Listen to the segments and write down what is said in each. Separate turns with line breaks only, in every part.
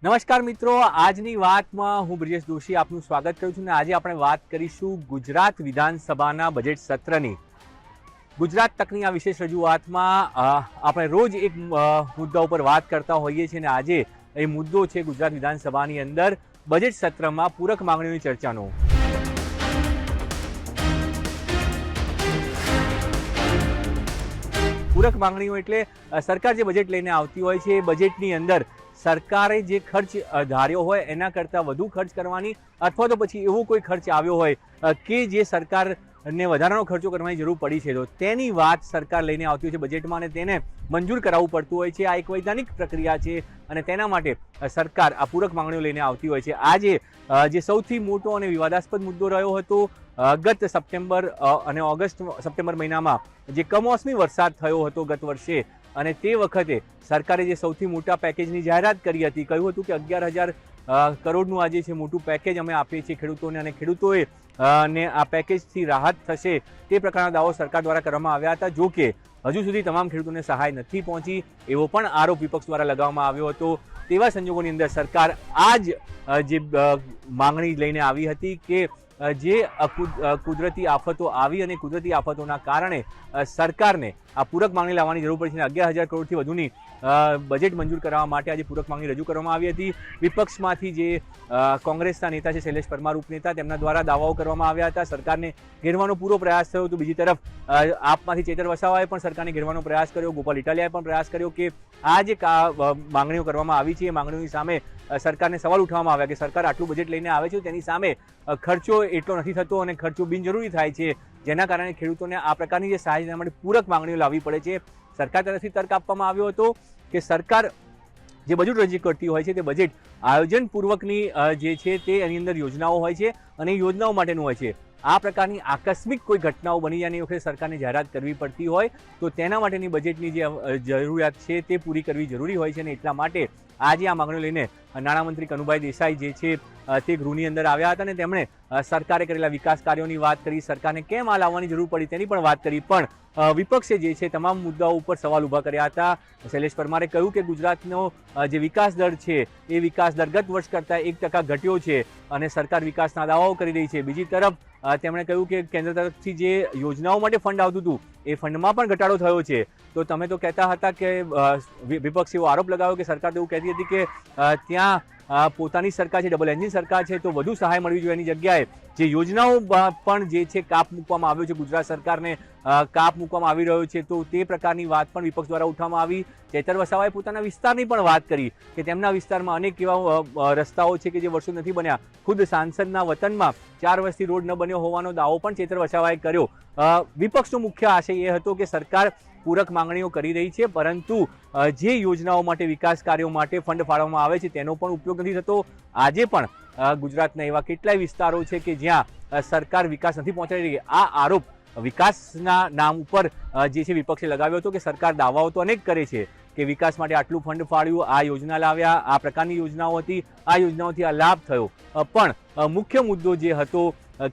નમસ્કાર મિત્રો, આજની વાતમાં હું બ્રિજેશ દોશી આપનું સ્વાગત કરું છું અને આજે આપણે વાત કરીશું ગુજરાત વિધાનસભાના બજેટ સત્રની. ગુજરાત તકની આ વિશેષ રજૂઆતમાં આપણે રોજ એક મુદ્દા ઉપર વાત કરતા હોઈએ છીએ અને આજે એ મુદ્દો છે ગુજરાત વિધાનસભાની અંદર બજેટ સત્રમાં પૂરક માંગણીઓની ચર્ચાનો. પૂરક માંગણીઓ એટલે સરકાર જે બજેટ લઈને આવતી હોય છે એ બજેટની અંદર સરકારે જે ખર્ચ ધાર્યો હોય એના કરતાં વધુ ખર્ચ કરવાની અથવા તો પછી એવો કોઈ ખર્ચ આવ્યો હોય કે જે સરકારને વધારાનો ખર્ચો કરવાની જરૂર પડી છે તો તેની વાત સરકાર લઈને આવતી હોય છે બજેટમાં અને તેને મંજૂર કરાવવું પડતું હોય છે. આ એક વૈધાનિક પ્રક્રિયા છે અને તેના માટે સરકાર આ પૂરક માંગણીઓ લઈને આવતી હોય છે. આજે જે સૌથી મોટો અને વિવાદાસ્પદ મુદ્દો રહ્યો હતો ગત સપ્ટેમ્બર અને સપ્ટેમ્બર મહિનામાં જે કમોસમી વરસાદ થયો હતો ગત વર્ષે અને તે વખતે સરકારે જે સૌથી મોટા પેકેજની જાહેરાત કરી હતી, કહ્યું હતું કે 11,000 કરોડનું આજે છે મોટું પેકેજ અમે આપીએ છીએ ખેડૂતોને અને ખેડૂતોએ ને આ પેકેજથી રાહત થશે તે પ્રકારના દાવો સરકાર દ્વારા કરવામાં આવ્યા હતા. જો કે હજુ સુધી તમામ ખેડૂતોને સહાય નથી પહોંચી એવો પણ આરોપ વિપક્ષ દ્વારા લગાવવામાં આવ્યો હતો. તેવા સંજોગોની અંદર સરકાર આજ જે માંગણી લઈને આવી હતી કે જે કુદરતી આફતો આવી અને કુદરતી આફતોના કારણે સરકારને આ પૂરક માંગણી લાવવાની જરૂર પડી છે. 11,000 કરોડથી વધુની બજેટ મંજૂર કરવા માટે આજે પૂરક માંગણી રજૂ કરવામાં આવી હતી. વિપક્ષમાંથી જે કોંગ્રેસના નેતા છે શૈલેષ પરમાર ઉપનેતા, તેમના દ્વારા દાવાઓ કરવામાં આવ્યા હતા. સરકારને ઘેરવાનો પૂરો પ્રયાસ થયો હતો. બીજી તરફ આપમાંથી ચેતર વસાવાએ પણ સરકારને ઘેરવાનો પ્રયાસ કર્યો, ગોપાલ ઇટાલિયાએ પણ પ્રયાસ કર્યો કે આ જે માંગણીઓ કરવામાં આવી છે એ માંગણીઓની સામે સરકારને સવાલ ઉઠાવવામાં આવ્યા કે સરકાર આટલું બજેટ લઈને આવે છે તેની સામે ખર્ચો એટલો નથી થતો અને ખર્ચો બિનજરૂરી થાય છે, જેના કારણે ખેડૂતોને આ પ્રકારની જે સહાય તેના માટે પૂરક માંગણીઓ લાવવી પડે છે. સરકાર તરફથી તર્ક આપવામાં આવ્યો હતો કે સરકાર જે બજેટ રજૂ કરતી હોય છે તે બજેટ આયોજનપૂર્વકની જે છે તે એની અંદર યોજનાઓ હોય છે અને એ યોજનાઓ માટેનું હોય છે. આ પ્રકારની આકસ્મિક કોઈ ઘટનાઓ બની જાય એ વખતે સરકારને જાહેરાત કરવી પડતી હોય તો તેના માટેની બજેટની જે જરૂરિયાત છે તે પૂરી કરવી જરૂરી હોય છે અને એટલા માટે આજે આ માંગણીઓ લઈને નાણામંત્રી કનુભાઈ દેસાઈ જે છે તે ગૃહની અંદર આવ્યા હતા અને તેમણે સરકારે કરેલા વિકાસ કાર્યોની વાત કરી, સરકારને કેમ આ લાવવાની જરૂર પડી તેની પણ વાત કરી. પણ વિપક્ષે જે છે તમામ મુદ્દાઓ ઉપર સવાલ ઊભા કર્યા હતા. શૈલેષ પરમારે કહ્યું કે ગુજરાતનો જે વિકાસ દર છે એ વિકાસ દર ગત વર્ષ કરતાં 1% ઘટ્યો છે અને સરકાર વિકાસના દાવાઓ કરી રહી છે. બીજી તરફ તેમણે કહ્યું કે કેન્દ્ર તરફથી જે યોજનાઓ માટે ફંડ આવતું હતું એ ફંડમાં પણ ઘટાડો થયો છે. તો તમે તો કહેતા હતા કે વિપક્ષ એવો આરોપ લગાવ્યો કે સરકાર તો એવું કહેતી હતી કે ત્યાં પોતાની સરકાર છે, ડબલ એન્જિન સરકાર છે તો વધુ સહાય મળવી જોઈએ એની જગ્યાએ જે યોજનાઓ પણ જે છે કાપ મૂકવામાં આવ્યો છે, ગુજરાત સરકારને કાપ મૂકવામાં આવી રહ્યો છે તો તે પ્રકારની વાત પણ વિપક્ષ દ્વારા ઉઠાવવામાં આવી. ચેતર વસાવાએ પોતાના વિસ્તારની પણ વાત કરી કે તેમના વિસ્તારમાં અનેક એવા રસ્તાઓ છે કે જે વર્ષો નથી બન્યા. ખુદ સાંસદના વતનમાં 4 વર્ષથી રોડ ન બન્યો હોવાનો દાવો પણ ચેતર વસાવાએ કર્યો. વિપક્ષનો મુખ્ય આશય એ હતો કે સરકાર પૂરક માંગણીઓ કરી રહી છે પરંતુ જે યોજનાઓ માટે વિકાસ કાર્યો માટે ફંડ ફાળવવામાં આવે છે તેનો પણ ઉપયોગ નથી થતો. આજે પણ ગુજરાતના એવા કેટલાય વિસ્તારો છે કે જ્યાં સરકાર વિકાસ નથી પહોંચાડી રહી. આ આરોપ વિકાસના નામ ઉપર જે છે વિપક્ષે લગાવ્યો હતો કે સરકાર દાવાઓ તો અનેક કરે છે કે વિકાસ માટે આટલું ફંડ ફાળવ્યું, આ યોજના લાવ્યા, આ પ્રકારની યોજનાઓ હતી, આ યોજનાઓથી આ લાભ થયો. પણ મુખ્ય મુદ્દો જે હતો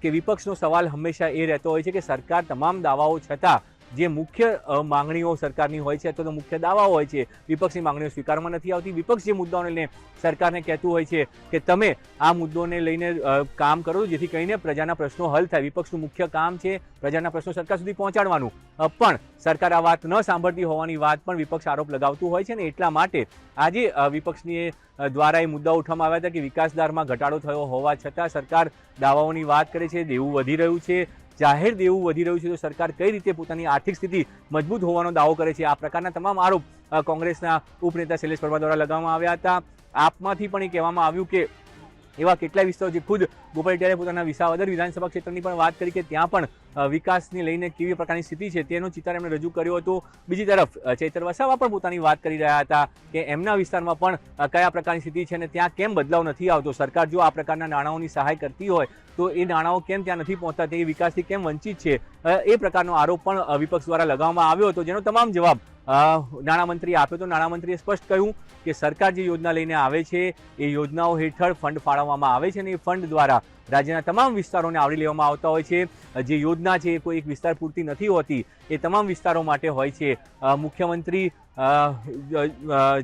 કે વિપક્ષનો સવાલ હંમેશા એ રહેતો હોય છે કે સરકાર તમામ દાવાઓ છતાં જે મુખ્ય માંગણીઓ સરકારની હોય છે અથવા તો મુખ્ય દાવાઓ હોય છે વિપક્ષની માંગણીઓ સ્વીકારવામાં નથી આવતી. વિપક્ષ જે મુદ્દાઓને લઈને સરકારને કહેતું હોય છે કે તમે આ મુદ્દોને લઈને કામ કરો જેથી કરીને પ્રજાના પ્રશ્નો હલ થાય. વિપક્ષનું મુખ્ય કામ છે પ્રજાના પ્રશ્નો સરકાર સુધી પહોંચાડવાનું, પણ સરકાર આ વાત ન સાંભળતી હોવાની વાત પણ વિપક્ષ આરોપ લગાવતું હોય છે ને એટલા માટે આજે વિપક્ષની દ્વારા એ મુદ્દા ઉઠાવવામાં આવ્યા હતા કે વિકાસ દરમાં ઘટાડો થયો હોવા છતાં સરકાર દાવાઓની વાત કરે છે, દેવું વધી રહ્યું છે, જાહેર દેવું વધી રહ્યું છે તો સરકાર કઈ રીતે પોતાની આર્થિક સ્થિતિ મજબૂત હોવાનો દાવો કરે છે. આ પ્રકારના તમામ આરોપ કોંગ્રેસના ઉપનેતા શૈલેષ પરમાર દ્વારા લગાવવામાં આવ્યા હતા. આપમાંથી પણ એ કહેવામાં આવ્યું કે એવા કેટલાય વિસ્તારો જે ખુદ ગોપાલ ઇટાલિયાએ પોતાના વિસાવદર વિધાનસભા ક્ષેત્રની પણ વાત કરી કે ત્યાં પણ વિકાસને લઈને કેવી પ્રકારની સ્થિતિ છે તેનો ચિતાર એમણે રજૂ કર્યો હતો. બીજી તરફ ચેતર વસાવા પણ પોતાની વાત કરી રહ્યા હતા કે એમના વિસ્તારમાં પણ કયા પ્રકારની સ્થિતિ છે અને ત્યાં કેમ બદલાવ નથી આવતો. સરકાર જો આ પ્રકારના નાણાંઓની સહાય કરતી હોય તો એ નાણાંઓ કેમ ત્યાં નથી પહોંચતા, તે વિકાસથી કેમ વંચિત છે, એ પ્રકારનો આરોપ પણ વિપક્ષ દ્વારા લગાવવામાં આવ્યો હતો જેનો તમામ જવાબ નાણામંત્રીએ આપ્યો તો. નાણામંત્રીએ સ્પષ્ટ કહ્યું કે સરકાર જે યોજના લઈને આવે છે એ યોજનાઓ હેઠળ ફંડ ફાળવવામાં આવે છે અને એ ફંડ દ્વારા રાજ્યના તમામ વિસ્તારોને આવરી લેવામાં આવતા હોય છે। જે યોજના છે એ કોઈ એક વિસ્તાર પૂરતી નથી હોતી, એ તમામ વિસ્તારો માટે હોય છે। મુખ્યમંત્રી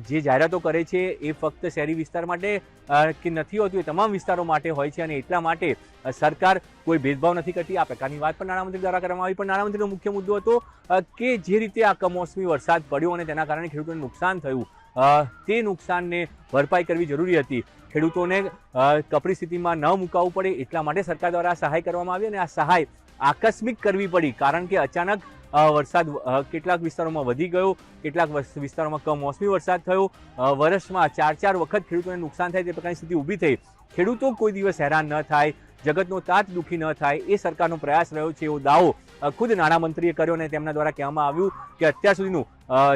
જે જાહેરાતો કરે છે એ ફક્ત શહેરી વિસ્તાર માટે કે નથી હોતું, એ તમામ વિસ્તારો માટે હોય છે અને એટલા માટે સરકાર કોઈ ભેદભાવ નથી કરતી। આ પ્રકારની વાત પણ નાણામંત્રી દ્વારા કરવામાં આવી। પણ નાણામંત્રીનો મુખ્ય મુદ્દો હતો કે જે રીતે આ કમોસમી વરસાદ પડ્યો અને તેના કારણે ખેડૂતોને નુકસાન થયું, તે નુકસાનને ભરપાઈ કરવી જરૂરી હતી। ખેડૂતોને કપરી સ્થિતિમાં ન મુકાવવું પડે એટલા માટે સરકાર દ્વારા સહાય કરવામાં આવી અને આ સહાય આકસ્મિક કરવી પડી, કારણ કે અચાનક વરસાદ કેટલાક વિસ્તારોમાં વધી ગયો, કેટલાક વિસ્તારોમાં કમોસમી વરસાદ થયો। વર્ષમાં 4 વખત ખેડૂતોને નુકસાન થાય તે પ્રકારની સ્થિતિ ઊભી થઈ। ખેડૂતો કોઈ દિવસ હેરાન ન થાય, જગતનો તાત દુઃખી ન થાય, એ સરકારનો પ્રયાસ રહ્યો છે એવો દાવો ખુદ નાણામંત્રીએ કર્યો અને તેમના દ્વારા કહેવામાં આવ્યું કે અત્યાર સુધીનું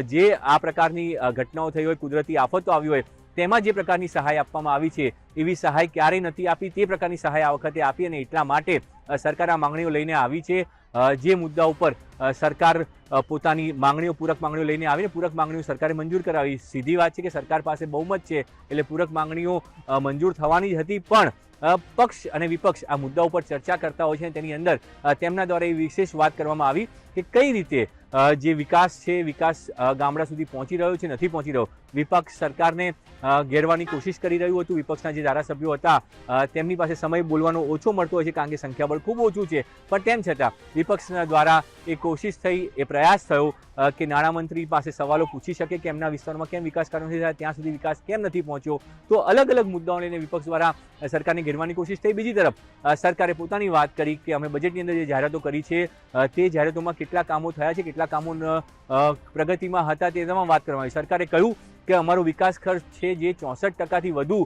જે આ પ્રકારની ઘટનાઓ થઈ હોય, કુદરતી આફતો આવી હોય, તેમાં જે પ્રકારની સહાય આપવામાં આવી છે એવી સહાય ક્યારેય નથી આપી, તે પ્રકારની સહાય આ વખતે આપી અને એટલા માટે સરકાર આ માંગણીઓ લઈને આવી છે। જે મુદ્દા ઉપર સરકાર પોતાની માંગણીઓ, પૂરક માંગણીઓ લઈને આવીને પૂરક માંગણીઓ સરકારે મંજૂર કરાવી। સીધી વાત છે કે સરકાર પાસે બહુમત છે એટલે પૂરક માંગણીઓ મંજૂર થવાની જ હતી, પણ પક્ષ અને વિપક્ષ આ મુદ્દા ઉપર ચર્ચા કરતા હોય છે। તેની અંદર તેમના દ્વારા એ વિશેષ વાત કરવામાં આવી કે કઈ રીતે જે વિકાસ છે, વિકાસ ગામડા સુધી પહોંચી રહ્યો છે, નથી પહોંચી રહ્યો। વિપક્ષ સરકારને ઘેરવાની કોશિશ કરી રહ્યું હતું। વિપક્ષના જે ધારાસભ્યો હતા તેમની પાસે સમય બોલવાનો ઓછો મળતો હોય છે, કારણ કે સંખ્યાબળ ખૂબ ઓછું છે, પણ તેમ છતાં વિપક્ષના દ્વારા એ કોશિશ થઈ, એ પ્રયાસ થયો કે નાણામંત્રી પાસે સવાલો પૂછી શકે કે એમના વિસ્તારમાં કેમ વિકાસ કાર્યો નથી થયા, ત્યાં સુધી વિકાસ કેમ નથી પહોંચ્યો। તો અલગ અલગ મુદ્દાઓ લઈને વિપક્ષ દ્વારા સરકારને ઘેરવાની કોશિશ થઈ। બીજી તરફ સરકારે પોતાની વાત કરી કે અમે બજેટની અંદર જે જાહેરાતો કરી છે તે જાહેરાતોમાં કેટલા કામો થયા છે, કેટલા કામો પ્રગતિમાં હતા, તે તમામ વાત કરવામાં આવી। સરકારે કહ્યું કે અમારો વિકાસ ખર્ચ છે જે 64%થી વધુ,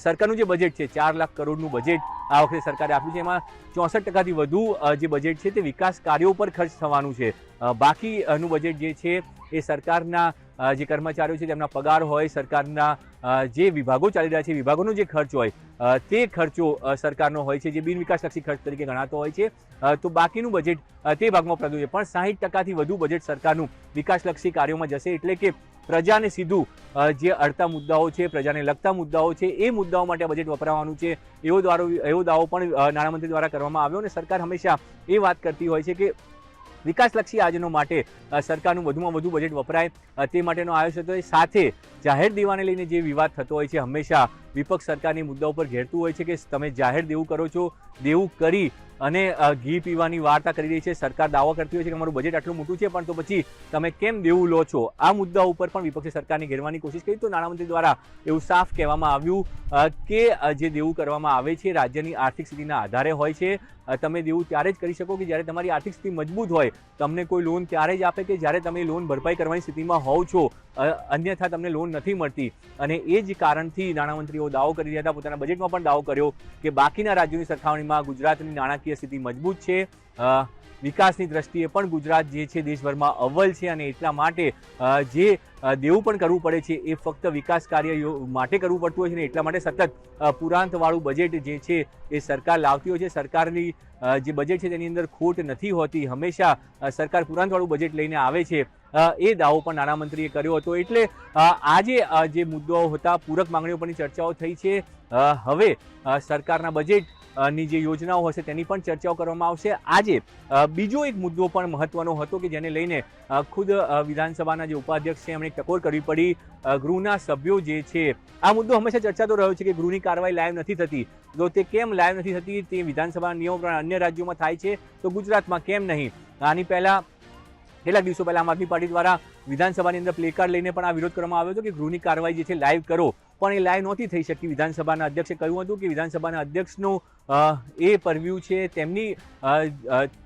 સરકારનું જે બજેટ છે 4 લાખ કરોડનું બજેટ આ વખતે સરકારે આપ્યું છે, એમાં 64%થી વધુ જે બજેટ છે તે વિકાસ કાર્યો પર ખર્ચ થવાનું છે। બાકીનું બજેટ જે છે એ સરકારના જે કર્મચારીઓ છે તેમના પગાર હોય, સરકારના જે વિભાગો ચાલી રહ્યા છે વિભાગોનો જે ખર્ચ હોય તે ખર્ચો સરકારનો હોય છે, જે બિન વિકાસલક્ષી ખર્ચ તરીકે ગણાતો હોય છે। તો બાકીનું બજેટ તે ભાગમાં પડતું છે, પણ 60%થી વધુ બજેટ સરકારનું વિકાસલક્ષી કાર્યોમાં જશે। એટલે કે પ્રજાને સીધું જે અડતા મુદ્દાઓ છે, પ્રજાને લગતા મુદ્દાઓ છે, એ મુદ્દાઓ માટે બજેટ વપરાવાનું છે, એવો દાવો પણ નાણામંત્રી દ્વારા કરવામાં આવ્યો। અને સરકાર હંમેશા એ વાત કરતી હોય છે કે વિકાસલક્ષી આયોજનો માટે સરકારનું વધુમાં વધુ બજેટ વપરાય, તે માટેનો આયોજન થતો હોય। સાથે જાહેર દેવાને લઈને જે વિવાદ થતો હોય છે, હંમેશા વિપક્ષ સરકારની મુદ્દા ઉપર ઘેરતું હોય છે કે તમે જાહેર દેવું કરો છો, દેવું કરી અને ઘી પીવાની વાર્તા કરી રહી છે। સરકાર દાવો કરતી હોય છે કે અમારું બજેટ આટલું મોટું છે, પણ તો પછી તમે કેમ દેવું લો છો? આ મુદ્દા ઉપર પણ વિપક્ષે સરકારની ઘેરવાની કોશિશ કરી। તો નાણામંત્રી દ્વારા એવું સાફ કહેવામાં આવ્યું કે જે દેવું કરવામાં આવે છે રાજ્યની આર્થિક સ્થિતિના આધારે હોય છે। તમે દેવું ત્યારે જ કરી શકો કે જ્યારે તમારી આર્થિક સ્થિતિ મજબૂત હોય। તમને કોઈ લોન ત્યારે જ આપે કે જ્યારે તમે લોન ભરપાઈ કરવાની સ્થિતિમાં હોવ છો, અન્યથા તમને લોન નથી મળતી। અને એ જ કારણથી નાણામંત્રીઓ દાવો કરી રહ્યા હતા, પોતાના બજેટમાં પણ દાવો કર્યો કે બાકીના રાજ્યોની સરખામણીમાં ગુજરાતની નાણાકીય સ્થિતિ મજબૂત છે, વિકાસની દ્રષ્ટિએ પણ ગુજરાત જે છે દેશભરમાં અવ્વલ છે, અને એટલા માટે જે દેવું પણ કરવું પડે છે એ ફક્ત વિકાસ કાર્ય માટે કરવું પડતું હોય છે, ને એટલા માટે સતત પુરાંતવાળું બજેટ જે છે એ સરકાર લાવતી હોય છે। સરકારની જે બજેટ છે તેની અંદર ખોટ નથી હોતી, હંમેશા સરકાર પુરાંતવાળું બજેટ લઈને આવે છે, એ દાવો પણ નાણામંત્રીએ કર્યો હતો। એટલે આજે જે મુદ્દાઓ હતા, પૂરક માંગણીઓ પરની ચર્ચાઓ થઈ છે। હવે સરકારના બજેટ ની જે યોજનાઓ હશે તેની પણ ચર્ચાઓ કરવામાં આવશે। આજે બીજો એક મુદ્દો પણ મહત્વનો હતો કે જેને લઈને ખુદ વિધાનસભાના જે ઉપાધ્યક્ષ છે એમણે ટકોર કરવી પડી। ગૃહના સભ્યો જે છે, આ મુદ્દો હંમેશા ચર્ચાતો રહ્યો છે કે ગૃહની કાર્યવાહી લાઈવ નથી થતી, તો તે કેમ લાઈવ નથી થતી? તે વિધાનસભાના નિયમો પ્રમાણે અન્ય રાજ્યોમાં થાય છે, તો ગુજરાતમાં કેમ નહીં? આની પહેલા કેટલાક દિવસો પહેલા આમ આદમી પાર્ટી દ્વારા વિધાનસભાની અંદર પ્લેકાર્ડ લઈને પણ આ વિરોધ કરવામાં આવ્યો હતો કે ગૃહની કાર્યવાહી જે છે લાઈવ કરો, પણ એ લાઈવ નહોતી થઈ શકી। વિધાનસભાના અધ્યક્ષે કહ્યું હતું કે વિધાનસભાના અધ્યક્ષનું એ પરવ્યુ છે, તેમની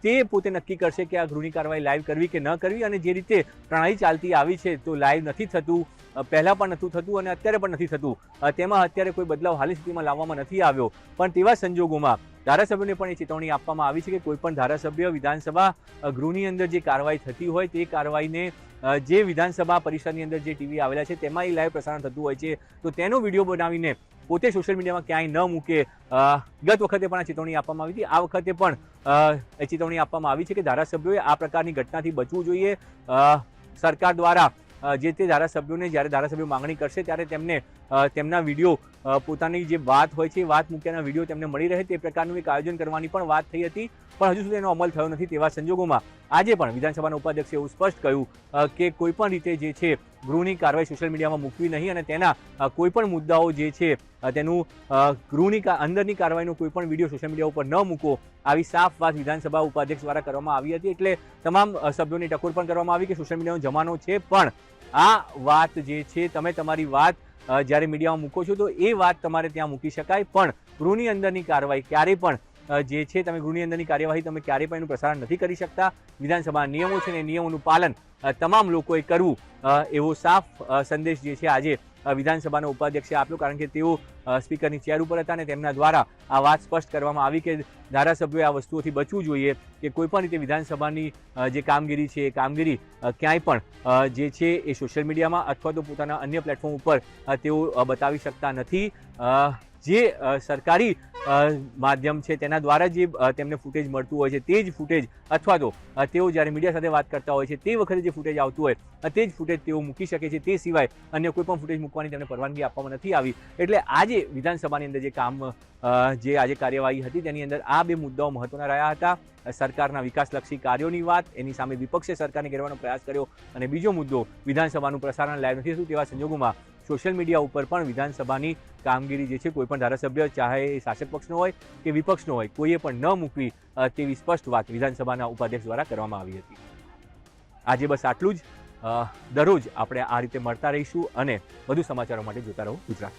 તે પોતે નક્કી કરશે કે આ ગૃહની કાર્યવાહી લાઈવ કરવી કે ન કરવી। અને જે રીતે પ્રણાલી ચાલતી આવી છે તો લાઈવ નથી થતું, પહેલાં પણ નહોતું થતું અને અત્યારે પણ નથી થતું। તેમાં અત્યારે કોઈ બદલાવ હાલની સ્થિતિમાં લાવવામાં નથી આવ્યો, પણ તેવા સંજોગોમાં ધારાસભ્યોને પણ એ ચેતવણી આપવામાં આવી છે કે કોઈ પણ ધારાસભ્ય વિધાનસભા ગૃહની અંદર જે કાર્યવાહી થતી હોય તે કાર્યવાહીને જે વિધાનસભા પરિષદની અંદર જે ટીવી આવેલા છે તેમાં એ લાઈવ પ્રસારણ થતું હોય છે, તો તેનો વિડીયો બનાવીને પોતે સોશિયલ મીડિયામાં ક્યાંય ન મૂકે। ગત વખતે પણ આ ચેતવણી આપવામાં આવી હતી, આ વખતે પણ એ ચેતવણી આપવામાં આવી છે કે ધારાસભ્યોએ આ પ્રકારની ઘટનાથી બચવું જોઈએ। સરકાર દ્વારા જે તે ધારાસભ્યોને જ્યારે ધારાસભ્યો માંગણી કરશે ત્યારે તેમને તેમના વિડીયો પોતાની જે વાત હોય છે એ વાત મૂક્યાના વિડીયો તેમને મળી રહે તે પ્રકારનું એક આયોજન કરવાની પણ વાત થઈ હતી, પણ હજુ સુધી એનો અમલ થયો નથી. તેવા સંજોગોમાં આજે પણ વિધાનસભાના ઉપાધ્યક્ષે એવું સ્પષ્ટ કહ્યું કે કોઈ પણ રીતે જે છે ગૃહની કાર્યવાહી સોશિયલ મીડિયામાં મૂકવી નહીં અને તેના કોઈ પણ મુદ્દાઓ જે છે તેનું ગૃહની અંદરની કાર્યવાહીનો કોઈ પણ વિડીયો સોશિયલ મીડિયા ઉપર ન મૂકો, આવી સાફ વાત વિધાનસભા ઉપાધ્યક્ષ દ્વારા કરવામાં આવી હતી. એટલે તમામ સભ્યોની ટકોર પણ કરવામાં આવી કે સોશિયલ મીડિયાનો જમાનો છે, પણ આ વાત જે છે તમે તમારી વાત જ્યારે મીડિયામાં મૂકો છો તો એ વાત તમારે ત્યાં મૂકી શકાય, પણ ગૃહની અંદરની કાર્યવાહી ક્યારેય પણ જે છે તમે ગૃહની અંદરની કાર્યવાહી તમે ક્યારેય પણ એનું પ્રસારણ નથી કરી શકતા. વિધાનસભાના નિયમો છે ને નિયમોનું પાલન તમામ લોકોએ કરવું એવો સાફ સંદેશ જે છે આજે વિધાનસભાના ઉપાધ્યક્ષે આપ્યો, કારણ કે તેઓ સ્પીકરની ચેર ઉપર હતા અને તેમના દ્વારા આ વાત સ્પષ્ટ કરવામાં આવી કે ધારાસભ્યોએ આ વસ્તુઓથી બચવું જોઈએ કે કોઈ પણ રીતે વિધાનસભાની જે કામગીરી છે એ કામગીરી ક્યાંય પણ જે છે એ સોશિયલ મીડિયામાં અથવા તો પોતાના અન્ય પ્લેટફોર્મ ઉપર તેઓ બતાવી શકતા નથી. જે સરકારી માધ્યમ છે તેના દ્વારા જે તેમને ફૂટેજ મળતું હોય છે તે જ ફૂટેજ અથવા તો તેઓ જ્યારે મીડિયા સાથે વાત કરતા હોય છે તે વખતે જે ફૂટેજ આવતું હોય તે જ ફૂટેજ તેઓ મૂકી શકે છે, તે સિવાય અન્ય કોઈ પણ ફૂટેજ મૂકવાની તેમને પરવાનગી આપવામાં નથી આવી. એટલે આજે વિધાનસભાની અંદર જે કામ જે આજે કાર્યવાહી હતી તેની અંદર આ બે મુદ્દાઓ મહત્વના રહ્યા હતા. સરકારના વિકાસલક્ષી કાર્યોની વાત, એની સામે વિપક્ષે સરકારને ઘેરવાનો પ્રયાસ કર્યો, અને બીજો મુદ્દો વિધાનસભાનું પ્રસારણ લાઈવ નથી થતું તેવા સંજોગોમાં સોશિયલ મીડિયા ઉપર પણ વિધાનસભાની કામગીરી જે છે કોઈ પણ ધારાસભ્ય ચાહે એ શાસક પક્ષનો હોય કે વિપક્ષનો હોય કોઈએ પણ ન મૂકવી તેવી સ્પષ્ટ વાત વિધાનસભાના ઉપાધ્યક્ષ દ્વારા કરવામાં આવી હતી. આજે બસ આટલું જ. દરરોજ આપણે આ રીતે મળતા રહીશું અને વધુ સમાચારો માટે જોતા રહો ગુજરાત.